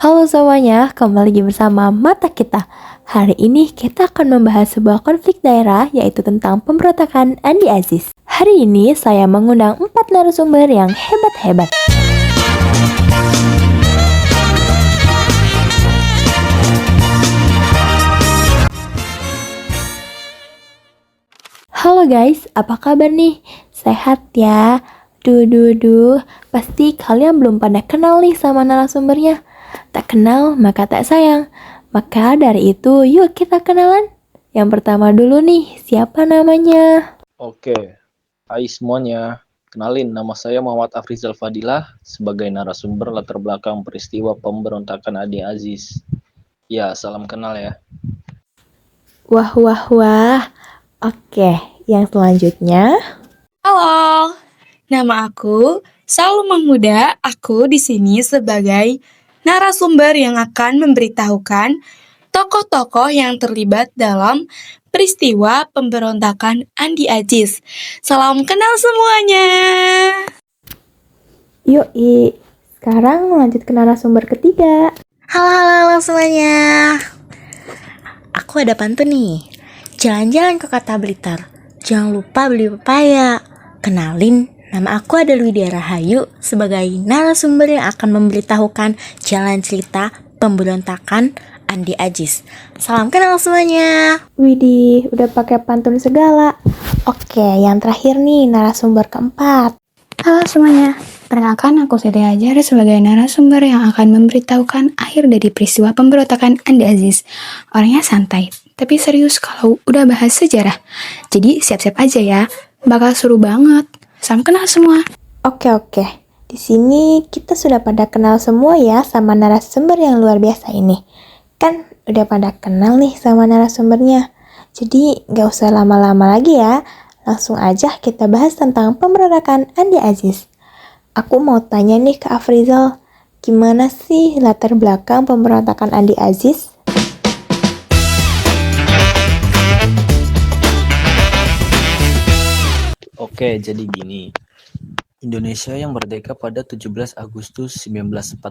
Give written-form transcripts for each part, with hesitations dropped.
Halo semuanya, kembali lagi bersama Mata Kita. Hari ini kita akan membahas sebuah konflik daerah, yaitu tentang pemberontakan Andi Aziz. Hari ini saya mengundang 4 narasumber yang hebat-hebat. Halo guys, apa kabar nih? Sehat ya? Pasti kalian belum pada kenal nih sama narasumbernya. Tak kenal, maka tak sayang. Maka dari itu, yuk kita kenalan. Yang pertama dulu nih, siapa namanya? Oke, hai semuanya. Kenalin, nama saya Muhammad Afrizal Fadilah sebagai narasumber latar belakang peristiwa pemberontakan Andi Aziz. Ya, salam kenal ya. Wah. Oke, yang selanjutnya. Halo, nama aku Salma Huda. Aku di sini sebagai narasumber yang akan memberitahukan tokoh-tokoh yang terlibat dalam peristiwa pemberontakan Andi Aziz. Salam kenal semuanya. Yuk, sekarang lanjut ke narasumber ketiga. Halo semuanya. Aku ada pantun nih. Jalan-jalan ke Kota Blitar, jangan lupa beli pepaya. Kenalin, nama aku ada Widya Rahayu sebagai narasumber yang akan memberitahukan jalan cerita pemberontakan Andi Aziz. Salam kenal semuanya. Widih, udah pakai pantun segala. Oke, yang terakhir nih, narasumber keempat. Halo semuanya, perkenalkan aku Siti Hajar sebagai narasumber yang akan memberitahukan akhir dari peristiwa pemberontakan Andi Aziz. Orangnya santai, tapi serius kalau udah bahas sejarah. Jadi siap-siap aja ya, bakal seru banget. Salam kenal semua. Oke. Di sini kita sudah pada kenal semua ya sama narasumber yang luar biasa ini. Kan udah pada kenal nih sama narasumbernya. Jadi gak usah lama-lama lagi ya. Langsung aja kita bahas tentang pemberontakan Andi Aziz. Aku mau tanya nih ke Afrizal, gimana sih latar belakang pemberontakan Andi Aziz? Oke, jadi gini. Indonesia yang merdeka pada 17 Agustus 1945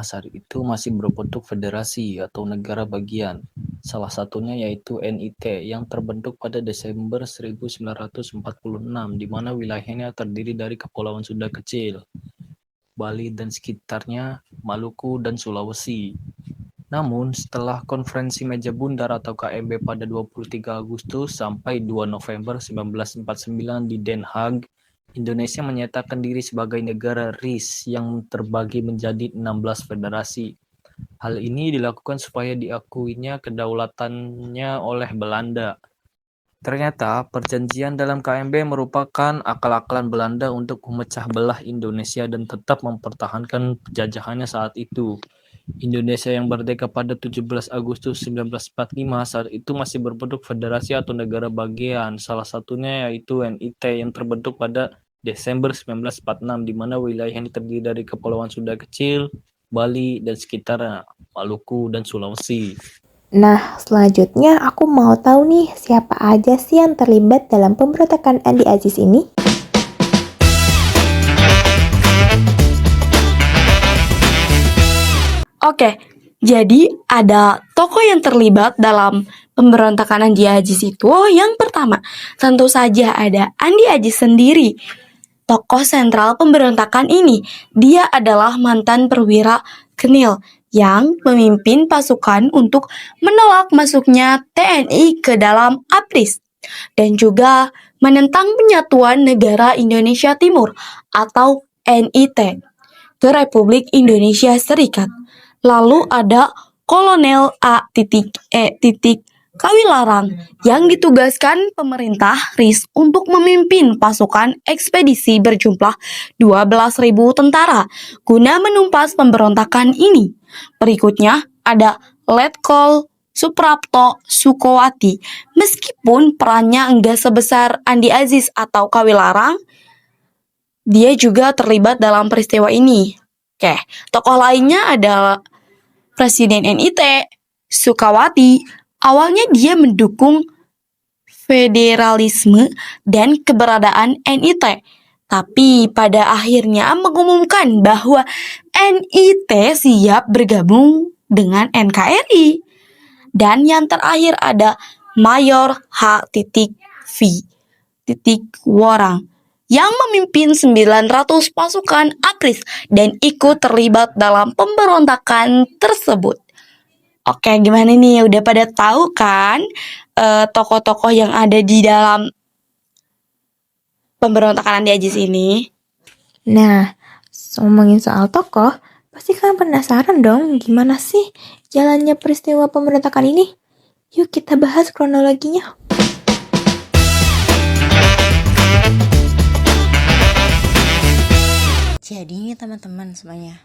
saat itu masih berbentuk federasi atau negara bagian. Salah satunya yaitu NIT yang terbentuk pada Desember 1946 di mana wilayahnya terdiri dari Kepulauan Sunda Kecil, Bali dan sekitarnya, Maluku dan Sulawesi. Namun, setelah konferensi meja bundar atau KMB pada 23 Agustus sampai 2 November 1949 di Den Haag, Indonesia menyatakan diri sebagai negara RIS yang terbagi menjadi 16 federasi. Hal ini dilakukan supaya diakuinya kedaulatannya oleh Belanda. Ternyata, perjanjian dalam KMB merupakan akal-akalan Belanda untuk memecah belah Indonesia dan tetap mempertahankan penjajahannya saat itu. Indonesia yang merdeka pada 17 Agustus 1945 saat itu masih berbentuk federasi atau negara bagian, salah satunya yaitu NIT yang terbentuk pada Desember 1946 di mana wilayah ini terdiri dari Kepulauan Sunda Kecil, Bali dan sekitarnya, Maluku dan Sulawesi. Nah, selanjutnya aku mau tahu nih siapa aja sih yang terlibat dalam pemberontakan Andi Aziz ini? Oke, jadi ada tokoh yang terlibat dalam pemberontakan Andi Aziz itu. Yang pertama, tentu saja ada Andi Aziz sendiri. Tokoh sentral pemberontakan ini, dia adalah mantan perwira Kenil yang memimpin pasukan untuk menolak masuknya TNI ke dalam ABRIS dan juga menentang penyatuan negara Indonesia Timur atau NIT ke Republik Indonesia Serikat. Lalu ada Kolonel A.E. Kawilarang yang ditugaskan pemerintah RIS untuk memimpin pasukan ekspedisi berjumlah 12.000 tentara guna menumpas pemberontakan ini. Berikutnya ada Letkol Suprapto Sukowati. Meskipun perannya enggak sebesar Andi Aziz atau Kawilarang, dia juga terlibat dalam peristiwa ini. Oke, tokoh lainnya adalah Presiden NIT, Sukawati. Awalnya dia mendukung federalisme dan keberadaan NIT, tapi pada akhirnya mengumumkan bahwa NIT siap bergabung dengan NKRI. Dan yang terakhir ada Mayor H.V. Worang yang memimpin 900 pasukan APRIS dan ikut terlibat dalam pemberontakan tersebut. Oke, gimana nih? Udah pada tahu kan tokoh-tokoh yang ada di dalam pemberontakan Andi Aziz ini? Nah, ngomongin soal tokoh, pasti kalian penasaran dong gimana sih jalannya peristiwa pemberontakan ini? Yuk kita bahas kronologinya. Jadi nih teman-teman semuanya,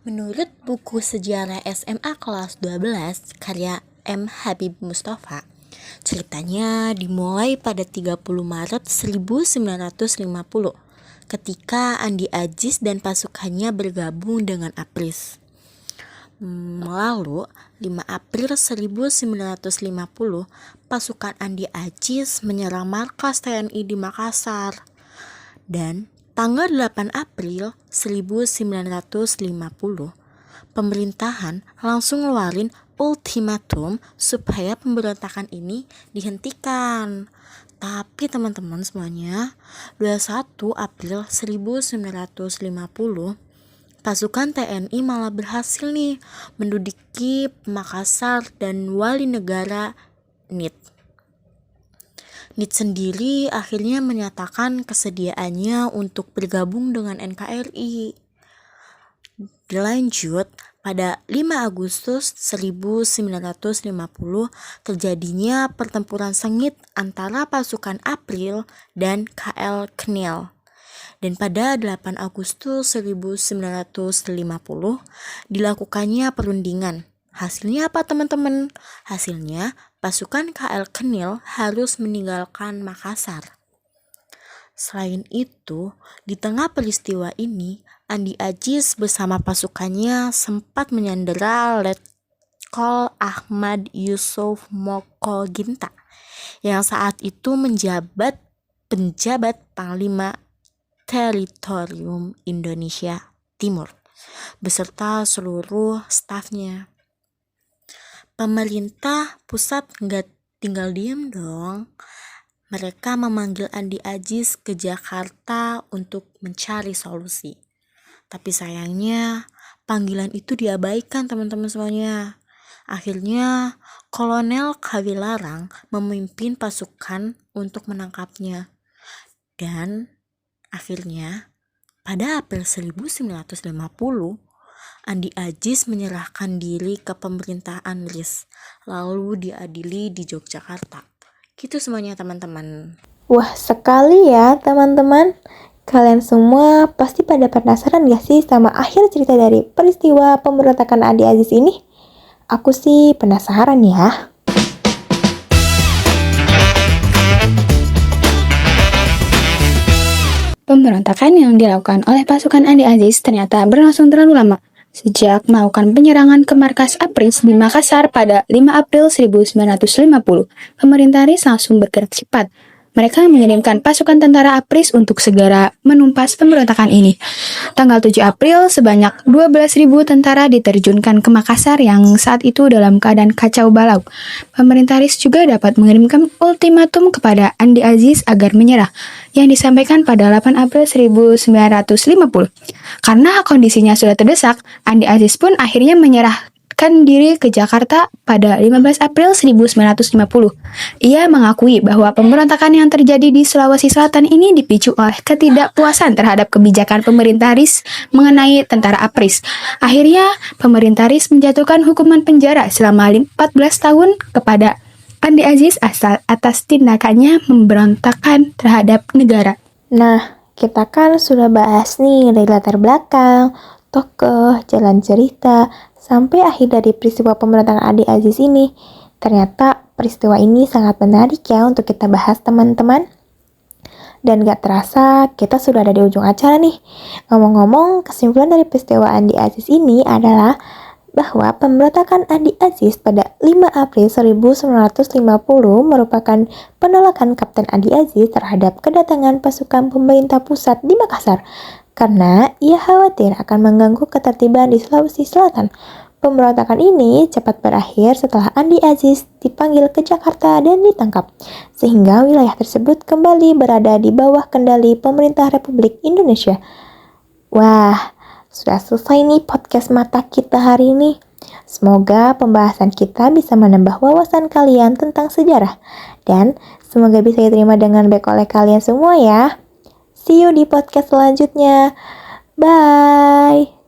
menurut buku sejarah SMA kelas 12 karya M. Habib Mustafa, ceritanya dimulai pada 30 Maret 1950 ketika Andi Aziz dan pasukannya bergabung dengan APRIS. Lalu 5 April 1950 pasukan Andi Aziz menyerang markas TNI di Makassar. Dan tanggal 8 April 1950 pemerintahan langsung ngeluarin ultimatum supaya pemberontakan ini dihentikan. Tapi teman-teman semuanya, 21 April 1950 pasukan TNI malah berhasil nih menduduki Makassar dan wali negara NIT. NIT sendiri akhirnya menyatakan kesediaannya untuk bergabung dengan NKRI. Dilanjut, pada 5 Agustus 1950 terjadinya pertempuran sengit antara pasukan April dan KL Knil. Dan pada 8 Agustus 1950 dilakukannya perundingan. Hasilnya apa teman-teman? Hasilnya pasukan KL Knil harus meninggalkan Makassar. Selain itu, di tengah peristiwa ini, Andi Aziz bersama pasukannya sempat menyandera Letkol Ahmad Yusuf Mokoginta yang saat itu menjabat penjabat Panglima Teritorium Indonesia Timur beserta seluruh stafnya. Pemerintah pusat nggak tinggal diam dong. Mereka memanggil Andi Aziz ke Jakarta untuk mencari solusi. Tapi sayangnya panggilan itu diabaikan teman-teman semuanya. Akhirnya Kolonel Kawilarang memimpin pasukan untuk menangkapnya. Dan akhirnya pada April 1950 Andi Aziz menyerahkan diri ke pemerintahan RIS, lalu diadili di Yogyakarta. Gitu semuanya teman-teman. Wah, sekali ya teman-teman. Kalian semua pasti pada penasaran gak sih sama akhir cerita dari peristiwa pemberontakan Andi Aziz ini? Aku sih penasaran ya. Pemberontakan yang dilakukan oleh pasukan Andi Aziz ternyata berlangsung terlalu lama. Sejak melakukan penyerangan ke markas APRIS di Makassar pada 5 April 1950, pemerintah RIS langsung bergerak cepat. Mereka mengirimkan pasukan tentara APRIS untuk segera menumpas pemberontakan ini. Tanggal 7 April, sebanyak 12.000 tentara diterjunkan ke Makassar yang saat itu dalam keadaan kacau balau. Pemerintah RIS juga dapat mengirimkan ultimatum kepada Andi Aziz agar menyerah, yang disampaikan pada 8 April 1950. Karena kondisinya sudah terdesak, Andi Aziz pun akhirnya menyerahkan diri ke Jakarta pada 15 April 1950. Ia mengakui bahwa pemberontakan yang terjadi di Sulawesi Selatan ini dipicu oleh ketidakpuasan terhadap kebijakan pemerintah RIS mengenai tentara APRIS. Akhirnya, pemerintah RIS menjatuhkan hukuman penjara selama 14 tahun kepada Andi Aziz atas tindakannya memberontakkan terhadap negara. Nah, kita kan sudah bahas nih dari latar belakang, tokoh, jalan cerita, sampai akhir dari peristiwa pemberontakan Andi Aziz ini. Ternyata peristiwa ini sangat menarik ya untuk kita bahas teman-teman. Dan gak terasa kita sudah ada di ujung acara nih. Ngomong-ngomong, kesimpulan dari peristiwa Andi Aziz ini adalah bahwa pemberontakan Andi Aziz pada 5 April 1950 merupakan penolakan Kapten Andi Aziz terhadap kedatangan pasukan pemerintah pusat di Makassar. karena ia khawatir akan mengganggu ketertiban di Sulawesi Selatan. Pemberontakan ini cepat berakhir setelah Andi Aziz dipanggil ke Jakarta dan ditangkap, sehingga wilayah tersebut kembali berada di bawah kendali pemerintah Republik Indonesia. Wah, sudah selesai nih podcast mata kita hari ini. Semoga pembahasan kita bisa menambah wawasan kalian tentang sejarah, dan semoga bisa diterima dengan baik oleh kalian semua ya. See you di podcast selanjutnya. Bye!